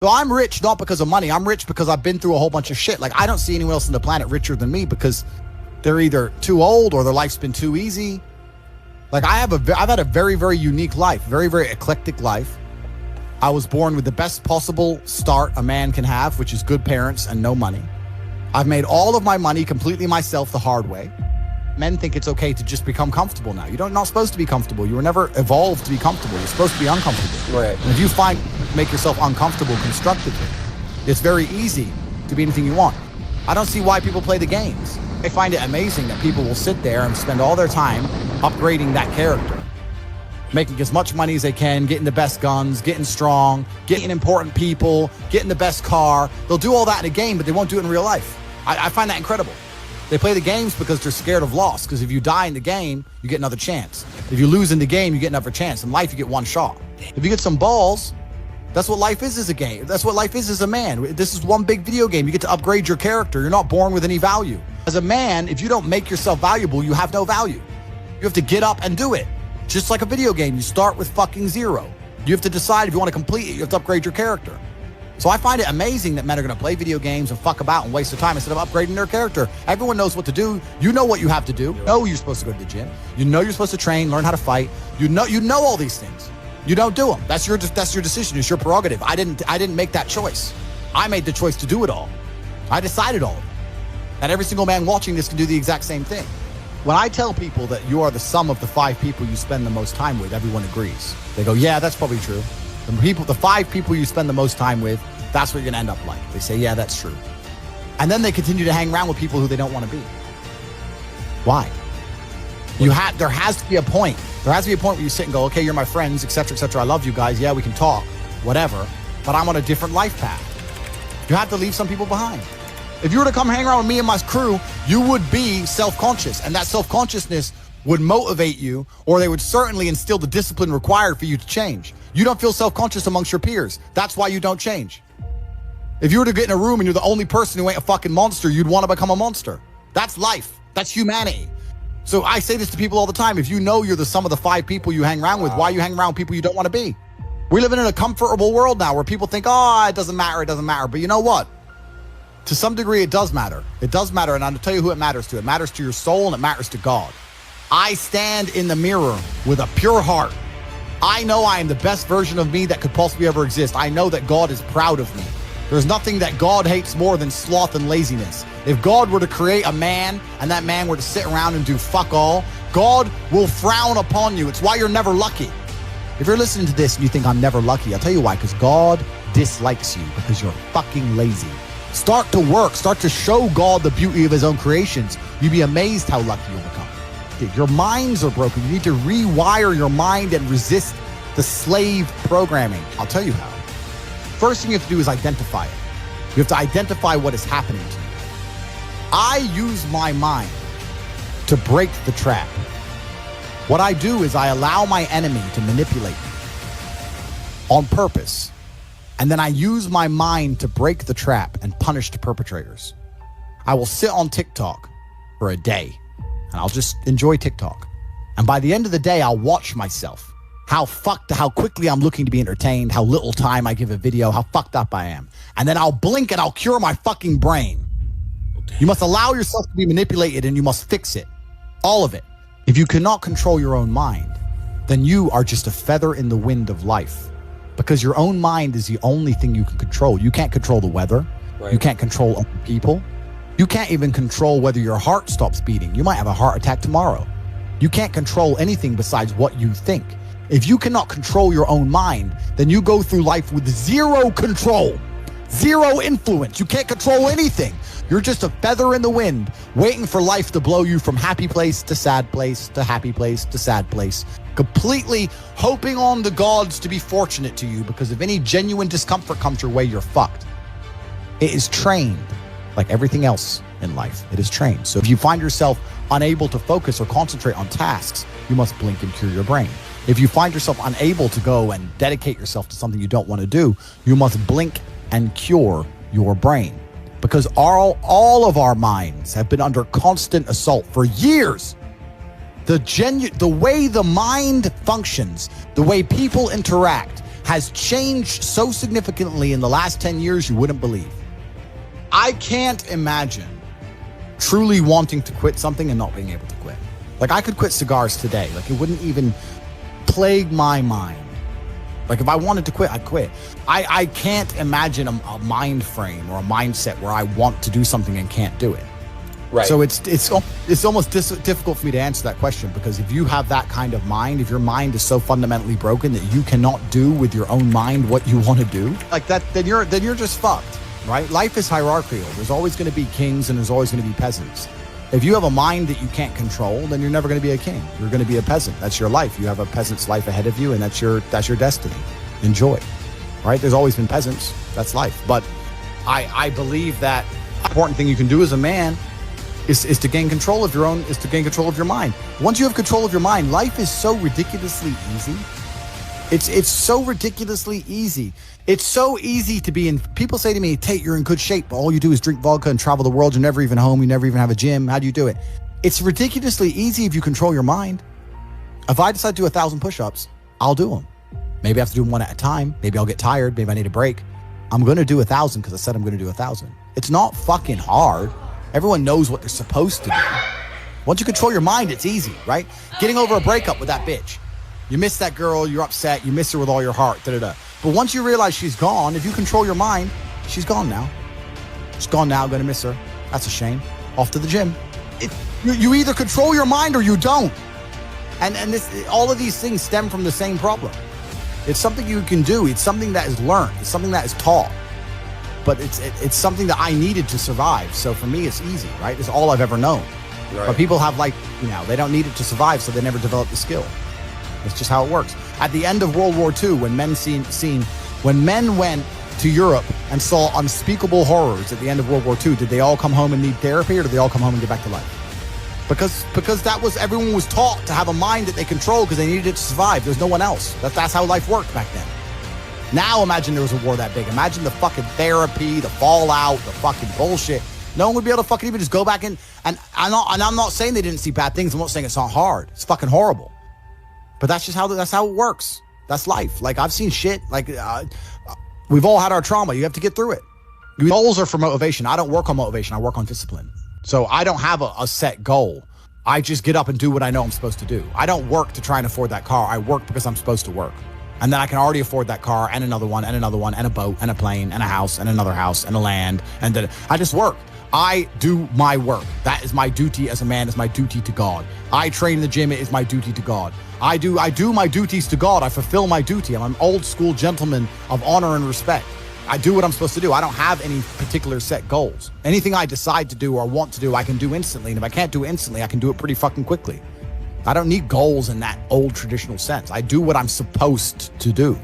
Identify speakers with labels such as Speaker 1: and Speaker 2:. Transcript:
Speaker 1: So I'm rich not because of money. I'm rich because I've been through a whole bunch of shit. Like, I don't see anyone else on the planet richer than me because they're either too old or their life's been too easy. Like, I've had a very, very unique life, very, very eclectic life. I was born with the best possible start a man can have, which is good parents and no money. I've made all of my money completely myself the hard way. Men think it's okay to just become comfortable now. You're not supposed to be comfortable. You were never evolved to be comfortable. You're supposed to be uncomfortable.
Speaker 2: Right.
Speaker 1: And if you make yourself uncomfortable constructively, it's very easy to be anything you want. I don't see why people play the games. I find it amazing that people will sit there and spend all their time upgrading that character, making as much money as they can, getting the best guns, getting strong, getting important people, getting the best car. They'll do all that in a game, but they won't do it in real life. I find that incredible. They play the games because they're scared of loss, because if you die in the game, you get another chance. If you lose in the game, you get another chance. In life, you get one shot. If you get some balls, that's what life is as a game. That's what life is as a man. This is one big video game. You get to upgrade your character. You're not born with any value. As a man, if you don't make yourself valuable, you have no value. You have to get up and do it. Just like a video game, you start with fucking zero. You have to decide if you want to complete it. You have to upgrade your character. So I find it amazing that men are going to play video games and fuck about and waste their time instead of upgrading their character. Everyone knows what to do. You know what you have to do. You know you're supposed to go to the gym. You know you're supposed to train, learn how to fight. You know all these things. You don't do them. That's your decision. It's your prerogative. I didn't make that choice. I made the choice to do it all. I decided all of it. And every single man watching this can do the exact same thing. When I tell people that you are the sum of the 5 people you spend the most time with, everyone agrees. They go, yeah, that's probably true. The 5 people you spend the most time with, that's what you're gonna end up like. They say, yeah, that's true. And then they continue to hang around with people who they don't want to be. Why? There has to be a point. There has to be a point where you sit and go, okay, you're my friends, etc., etc. I love you guys. Yeah, we can talk, whatever. But I'm on a different life path. You have to leave some people behind. If you were to come hang around with me and my crew, you would be self-conscious, and that self-consciousness would motivate you, or they would certainly instill the discipline required for you to change. You don't feel self-conscious amongst your peers. That's why you don't change. If you were to get in a room and you're the only person who ain't a fucking monster, you'd want to become a monster. That's life. That's humanity. So I say this to people all the time. If you know you're the sum of the 5 people you hang around with, why you hang around with people you don't want to be? We're living in a comfortable world now where people think, oh, it doesn't matter, it doesn't matter. But you know what? To some degree, it does matter. It does matter, and I'll tell you who it matters to. It matters to your soul, and it matters to God. I stand in the mirror with a pure heart. I know I am the best version of me that could possibly ever exist. I know that God is proud of me. There's nothing that God hates more than sloth and laziness. If God were to create a man, and that man were to sit around and do fuck all, God will frown upon you. It's why you're never lucky. If you're listening to this and you think I'm never lucky, I'll tell you why, because God dislikes you because you're fucking lazy. Start to work. Start to show God the beauty of his own creations. You'd be amazed how lucky you'll become. Your minds are broken. You need to rewire your mind and resist the slave programming. I'll tell you how. First thing you have to do is identify it. You have to identify what is happening to you. I use my mind to break the trap. What I do is I allow my enemy to manipulate me on purpose. And then I use my mind to break the trap and punish the perpetrators. I will sit on TikTok for a day and I'll just enjoy TikTok. And by the end of the day, I'll watch myself. How quickly I'm looking to be entertained, how little time I give a video, how fucked up I am. And then I'll blink and I'll cure my fucking brain. You must allow yourself to be manipulated and you must fix it. All of it. If you cannot control your own mind, then you are just a feather in the wind of life. Because your own mind is the only thing you can control. You can't control the weather. Right. You can't control other people. You can't even control whether your heart stops beating. You might have a heart attack tomorrow. You can't control anything besides what you think. If you cannot control your own mind, then you go through life with zero control, zero influence. You can't control anything. You're just a feather in the wind, waiting for life to blow you from happy place to sad place to happy place to sad place, completely hoping on the gods to be fortunate to you, because if any genuine discomfort comes your way, you're fucked. It is trained like everything else in life. It is trained. So if you find yourself unable to focus or concentrate on tasks, you must blink and cure your brain. If you find yourself unable to go and dedicate yourself to something you don't want to do, you must blink and cure your brain. Because all of our minds have been under constant assault for years. The way the mind functions, the way people interact, has changed so significantly in the last 10 years you wouldn't believe. I can't imagine truly wanting to quit something and not being able to quit. Like, I could quit cigars today. Like, it wouldn't even plague my mind. Like, if I wanted to quit, I'd quit. I can't imagine a mind frame or a mindset where I want to do something and can't do it.
Speaker 2: Right.
Speaker 1: So it's almost difficult for me to answer that question, because if you have that kind of mind, if your mind is so fundamentally broken that you cannot do with your own mind what you want to do, like that, then you're just fucked, right? Life is hierarchical. There's always going to be kings and there's always going to be peasants. If you have a mind that you can't control, then you're never going to be a king. You're going to be a peasant. That's your life. You have a peasant's life ahead of you, and that's your destiny. Enjoy, right? There's always been peasants. That's life. But I believe that the important thing you can do as a man is to gain control of your mind. Once you have control of your mind, life is so ridiculously easy. It's so ridiculously easy. It's so easy to be in. People say to me, Tate, you're in good shape, but all you do is drink vodka and travel the world. You're never even home. You never even have a gym. How do you do it? It's ridiculously easy if you control your mind. If I decide to do 1,000 push-ups, I'll do them. Maybe I have to do them one at a time. Maybe I'll get tired. Maybe I need a break. I'm going to do 1,000 because I said I'm going to do 1,000. It's not fucking hard. Everyone knows what they're supposed to do. Once you control your mind, it's easy, right? Getting over a breakup with that bitch. You miss that girl, you're upset, you miss her with all your heart, da-da-da. But once you realize she's gone, if you control your mind, she's gone now. She's gone now, gonna miss her. That's a shame. Off to the gym. You either control your mind or you don't. And all of these things stem from the same problem. It's something you can do. It's something that is learned. It's something that is taught. But it's something that I needed to survive. So for me, it's easy, right? It's all I've ever known. Right. But people have they don't need it to survive, so they never develop the skill. It's just how it works. At the end of World War II, when men went to Europe and saw unspeakable horrors at the end of World War II, did they all come home and need therapy, or did they all come home and get back to life? Because that was, everyone was taught to have a mind that they control because they needed it to survive. There's no one else. That's how life worked back then. Now imagine there was a war that big. Imagine the fucking therapy, the fallout, the fucking bullshit. No one would be able to fucking even just go back in. And I'm not saying they didn't see bad things. I'm not saying it's not hard. It's fucking horrible. But that's how it works. That's life. Like, I've seen shit. Like, we've all had our trauma. You have to get through it. Goals are for motivation. I don't work on motivation. I work on discipline. So I don't have a set goal. I just get up and do what I know I'm supposed to do. I don't work to try and afford that car. I work because I'm supposed to work. And then I can already afford that car and another one and another one and a boat and a plane and a house and another house and a land. And then I just work. I do my work. That is my duty as a man. It's my duty to God. I train in the gym. It is my duty to God. I do my duties to God. I fulfill my duty. I'm an old school gentleman of honor and respect. I do what I'm supposed to do. I don't have any particular set goals. Anything I decide to do or want to do, I can do instantly. And if I can't do it instantly, I can do it pretty fucking quickly. I don't need goals in that old traditional sense. I do what I'm supposed to do.